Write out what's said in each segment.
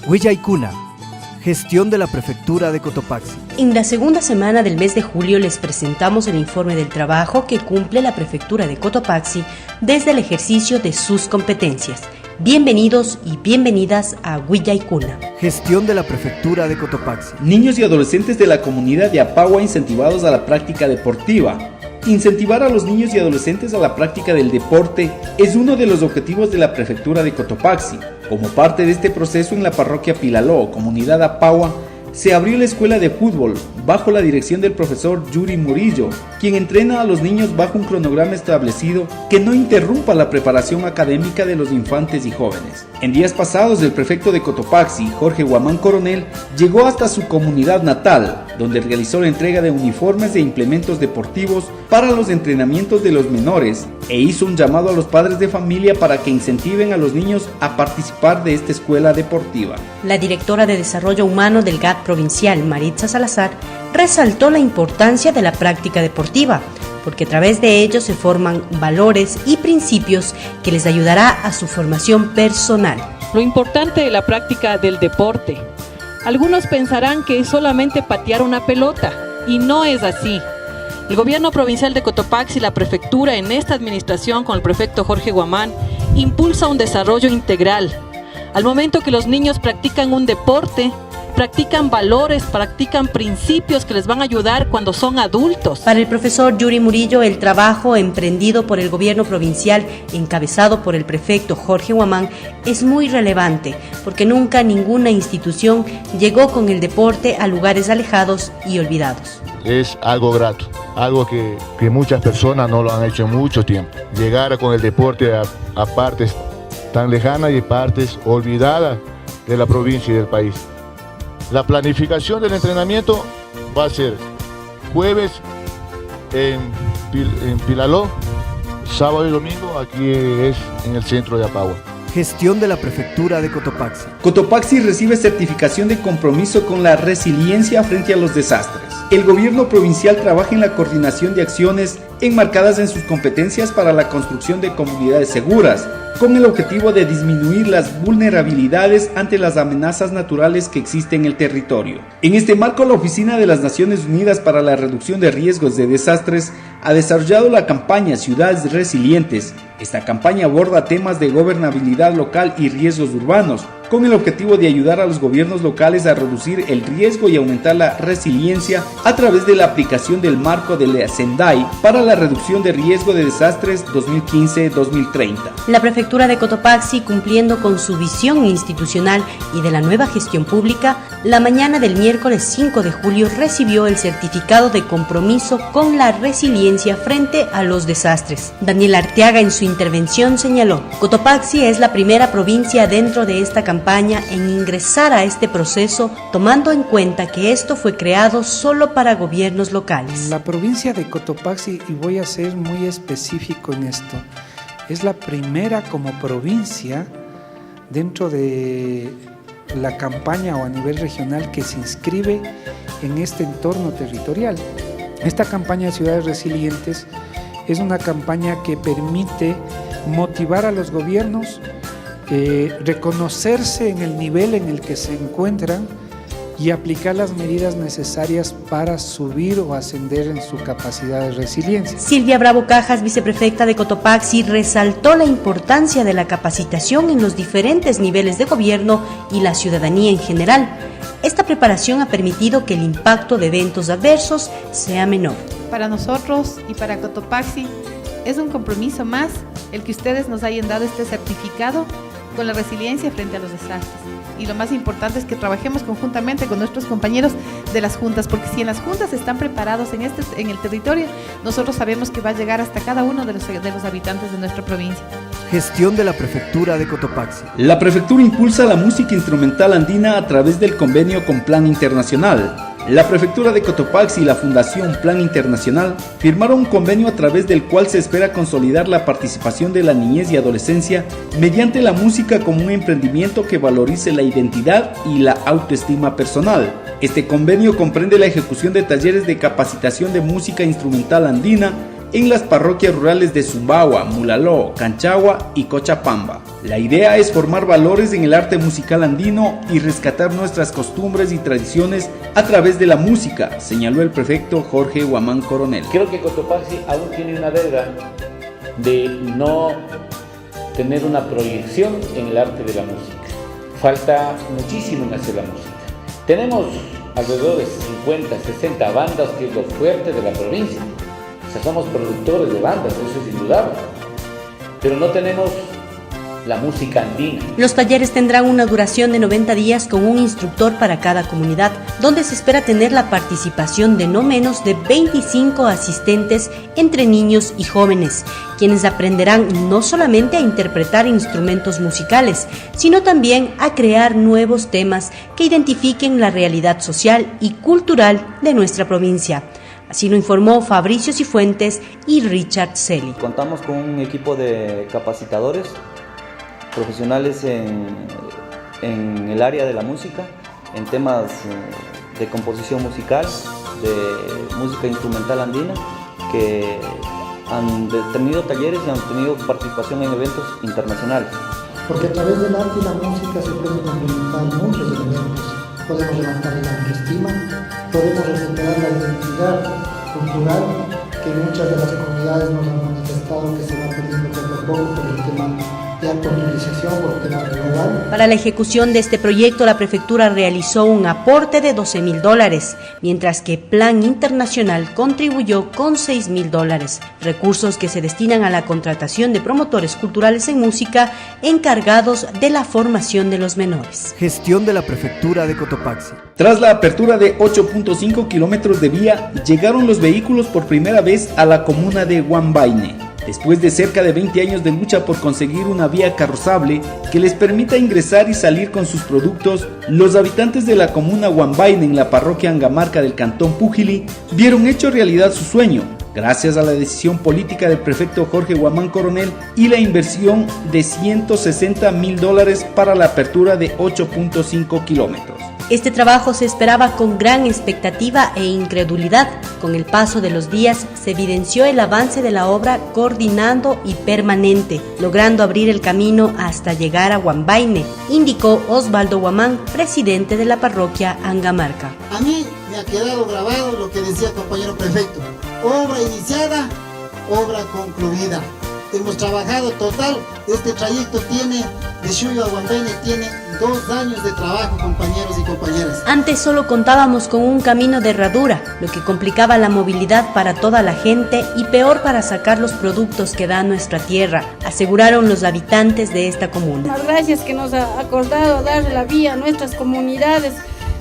Huillaicuna, gestión de la Prefectura de Cotopaxi. En la segunda semana del mes de julio les presentamos el informe del trabajo que cumple la Prefectura de Cotopaxi desde el ejercicio de sus competencias. Bienvenidos y bienvenidas a Huillaicuna. Gestión de la Prefectura de Cotopaxi. Niños y adolescentes de la comunidad de Apagua incentivados a la práctica deportiva. Incentivar a los niños y adolescentes a la práctica del deporte es uno de los objetivos de la Prefectura de Cotopaxi. Como parte de este proceso, en la parroquia Pilaló, comunidad Apagua, se abrió la escuela de fútbol bajo la dirección del profesor Yuri Murillo, quien entrena a los niños bajo un cronograma establecido que no interrumpa la preparación académica de los infantes y jóvenes. En días pasados, el prefecto de Cotopaxi, Jorge Guamán Coronel, llegó hasta su comunidad natal, donde realizó la entrega de uniformes e implementos deportivos para los entrenamientos de los menores e hizo un llamado a los padres de familia para que incentiven a los niños a participar de esta escuela deportiva. La directora de Desarrollo Humano del GAT provincial, Maritza Salazar, resaltó la importancia de la práctica deportiva, porque a través de ello se forman valores y principios que les ayudará a su formación personal. Lo importante de la práctica del deporte. Algunos pensarán que es solamente patear una pelota, y no es así. El gobierno provincial de Cotopaxi y la prefectura, en esta administración con el prefecto Jorge Guamán, impulsa un desarrollo integral. Al momento que los niños practican un deporte, practican valores, practican principios que les van a ayudar cuando son adultos. Para el profesor Yuri Murillo, el trabajo emprendido por el gobierno provincial, encabezado por el prefecto Jorge Guamán, es muy relevante, porque nunca ninguna institución llegó con el deporte a lugares alejados y olvidados. Es algo grato, algo que muchas personas no lo han hecho en mucho tiempo. Llegar con el deporte a partes tan lejanas y partes olvidadas de la provincia y del país. La planificación del entrenamiento va a ser jueves en Pilaló, sábado y domingo aquí es en el centro de Apagua. Gestión de la Prefectura de Cotopaxi. Cotopaxi recibe certificación de compromiso con la resiliencia frente a los desastres. El gobierno provincial trabaja en la coordinación de acciones enmarcadas en sus competencias para la construcción de comunidades seguras, con el objetivo de disminuir las vulnerabilidades ante las amenazas naturales que existen en el territorio. En este marco, la Oficina de las Naciones Unidas para la Reducción de Riesgos de Desastres ha desarrollado la campaña Ciudades Resilientes. Esta campaña aborda temas de gobernabilidad local y riesgos urbanos, con el objetivo de ayudar a los gobiernos locales a reducir el riesgo y aumentar la resiliencia a través de la aplicación del marco de la SENDAI para la reducción de riesgo de desastres 2015-2030. La Prefectura de Cotopaxi, cumpliendo con su visión institucional y de la nueva gestión pública, la mañana del miércoles 5 de julio recibió el certificado de compromiso con la resiliencia frente a los desastres. Daniel Arteaga en su intervención señaló: Cotopaxi es la primera provincia dentro de esta campaña en ingresar a este proceso, tomando en cuenta que esto fue creado solo para gobiernos locales. La provincia de Cotopaxi, y voy a ser muy específico en esto, es la primera como provincia dentro de la campaña o a nivel regional que se inscribe en este entorno territorial. Esta campaña de Ciudades Resilientes es una campaña que permite motivar a los gobiernos, reconocerse en el nivel en el que se encuentran y aplicar las medidas necesarias para subir o ascender en su capacidad de resiliencia. Silvia Bravo Cajas, viceprefecta de Cotopaxi, resaltó la importancia de la capacitación en los diferentes niveles de gobierno y la ciudadanía en general. Esta preparación ha permitido que el impacto de eventos adversos sea menor. Para nosotros y para Cotopaxi es un compromiso más el que ustedes nos hayan dado este certificado con la resiliencia frente a los desastres. Y lo más importante es que trabajemos conjuntamente con nuestros compañeros de las juntas, porque si en las juntas están preparados en el territorio, nosotros sabemos que va a llegar hasta cada uno de los habitantes de nuestra provincia. Gestión de la Prefectura de Cotopaxi. La Prefectura impulsa la música instrumental andina a través del convenio con Plan Internacional. La Prefectura de Cotopaxi y la Fundación Plan Internacional firmaron un convenio a través del cual se espera consolidar la participación de la niñez y adolescencia mediante la música como un emprendimiento que valorice la identidad y la autoestima personal. Este convenio comprende la ejecución de talleres de capacitación de música instrumental andina en las parroquias rurales de Sumbawa, Mulaló, Canchagua y Cochapamba. La idea es formar valores en el arte musical andino y rescatar nuestras costumbres y tradiciones a través de la música, señaló el prefecto Jorge Guamán Coronel. Creo que Cotopaxi aún tiene una deuda de no tener una proyección en el arte de la música. Falta muchísimo en hacer la música. Tenemos alrededor de 50, 60 bandas, que es lo fuerte de la provincia. O sea, somos productores de bandas, eso es indudable. Pero no tenemos la música andina. Los talleres tendrán una duración de 90 días con un instructor para cada comunidad, donde se espera tener la participación de no menos de 25 asistentes entre niños y jóvenes, quienes aprenderán no solamente a interpretar instrumentos musicales, sino también a crear nuevos temas que identifiquen la realidad social y cultural de nuestra provincia. Así lo informó Fabricio Cifuentes y Richard Celi. Contamos con un equipo de capacitadores profesionales en el área de la música, en temas de composición musical, de música instrumental andina, que han tenido talleres y han tenido participación en eventos internacionales. Porque a través del arte y la música se pueden complementar muchos elementos. Podemos levantar la autoestima, podemos recuperar la identidad cultural que muchas de las comunidades nos han manifestado que se va perdiendo poco a poco por el tema de actualización, por el tema global. Para la ejecución de este proyecto, la prefectura realizó un aporte de $12,000, mientras que Plan Internacional contribuyó con $6,000, recursos que se destinan a la contratación de promotores culturales en música encargados de la formación de los menores. Gestión de la prefectura de Cotopaxi. Tras la apertura de 8.5 kilómetros de vía, llegaron los vehículos por primera vez a la comuna de Huambaine. Después de cerca de 20 años de lucha por conseguir una vía carrozable que les permita ingresar y salir con sus productos, los habitantes de la comuna Huambaine en la parroquia Angamarca del cantón Pujili vieron hecho realidad su sueño, gracias a la decisión política del prefecto Jorge Guamán Coronel y la inversión de $160,000 para la apertura de 8.5 kilómetros. Este trabajo se esperaba con gran expectativa e incredulidad. Con el paso de los días se evidenció el avance de la obra coordinado y permanente, logrando abrir el camino hasta llegar a Huambaine, indicó Osvaldo Guamán, presidente de la parroquia Angamarca. A mí me ha quedado grabado lo que decía el compañero prefecto: obra iniciada, obra concluida. Hemos trabajado total, este trayecto tiene, de Xuyo a Huambaine, tiene 2 años de trabajo, compañeros y compañeras. Antes solo contábamos con un camino de herradura, lo que complicaba la movilidad para toda la gente y peor para sacar los productos que da nuestra tierra, aseguraron los habitantes de esta comuna. Las gracias que nos ha acordado dar la vía a nuestras comunidades,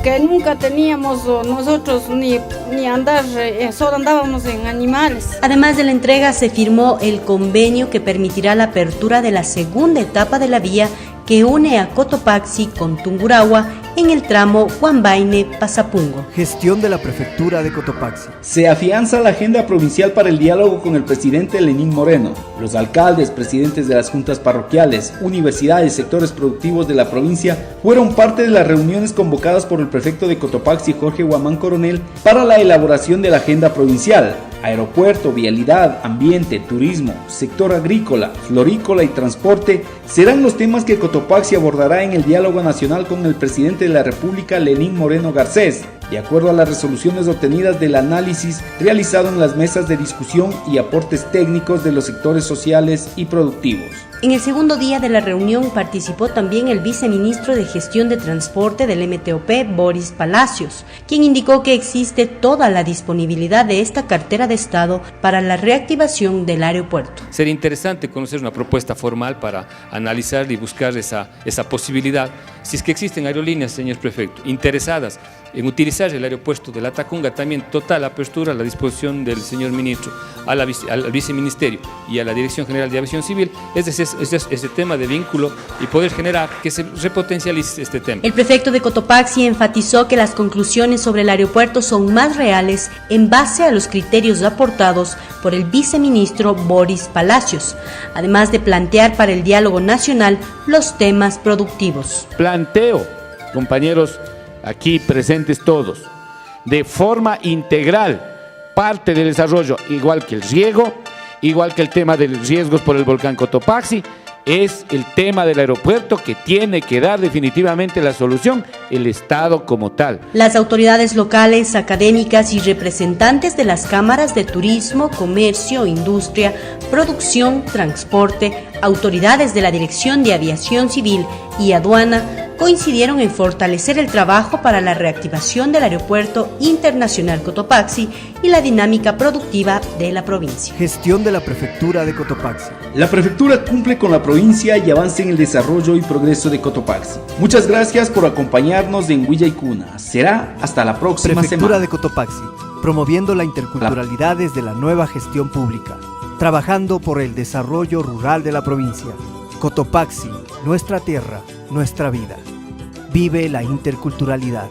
que nunca teníamos nosotros ni andar, solo andábamos en animales. Además de la entrega, se firmó el convenio que permitirá la apertura de la segunda etapa de la vía que une a Cotopaxi con Tungurahua en el tramo Huambaine-Pasapungo. Gestión de la prefectura de Cotopaxi. Se afianza la agenda provincial para el diálogo con el presidente Lenín Moreno. Los alcaldes, presidentes de las juntas parroquiales, universidades, sectores productivos de la provincia fueron parte de las reuniones convocadas por el prefecto de Cotopaxi, Jorge Guamán Coronel, para la elaboración de la agenda provincial. Aeropuerto, vialidad, ambiente, turismo, sector agrícola, florícola y transporte serán los temas que Cotopaxi abordará en el diálogo nacional con el presidente de la República, Lenín Moreno Garcés, de acuerdo a las resoluciones obtenidas del análisis realizado en las mesas de discusión y aportes técnicos de los sectores sociales y productivos. En el segundo día de la reunión participó también el viceministro de Gestión de Transporte del MTOP, Boris Palacios, quien indicó que existe toda la disponibilidad de esta cartera de Estado para la reactivación del aeropuerto. Sería interesante conocer una propuesta formal para analizar y buscar esa posibilidad. Si es que existen aerolíneas, señor prefecto, interesadas en utilizar el aeropuerto de La Tacunga, también total apertura a la disposición del señor ministro, al viceministerio y a la Dirección General de Aviación Civil, ese tema de vínculo y poder generar que se repotencialice este tema. El prefecto de Cotopaxi enfatizó que las conclusiones sobre el aeropuerto son más reales en base a los criterios aportados por el viceministro Boris Palacios, además de plantear para el diálogo nacional los temas productivos. Planteo, compañeros aquí presentes todos, de forma integral parte del desarrollo, igual que el riego, igual que el tema de los riesgos por el volcán Cotopaxi, es el tema del aeropuerto que tiene que dar definitivamente la solución el Estado como tal. Las autoridades locales, académicas y representantes de las cámaras de turismo, comercio, industria, producción, transporte, autoridades de la Dirección de Aviación Civil y Aduana coincidieron en fortalecer el trabajo para la reactivación del Aeropuerto Internacional Cotopaxi y la dinámica productiva de la provincia. Gestión de la Prefectura de Cotopaxi. La prefectura cumple con la provincia y avanza en el desarrollo y progreso de Cotopaxi. Muchas gracias por acompañarnos en Huilla y Cuna. Será hasta la próxima Prefectura semana. de Cotopaxi, promoviendo la interculturalidad desde la nueva gestión pública, trabajando por el desarrollo rural de la provincia. Cotopaxi, nuestra tierra, nuestra vida. Vive la interculturalidad.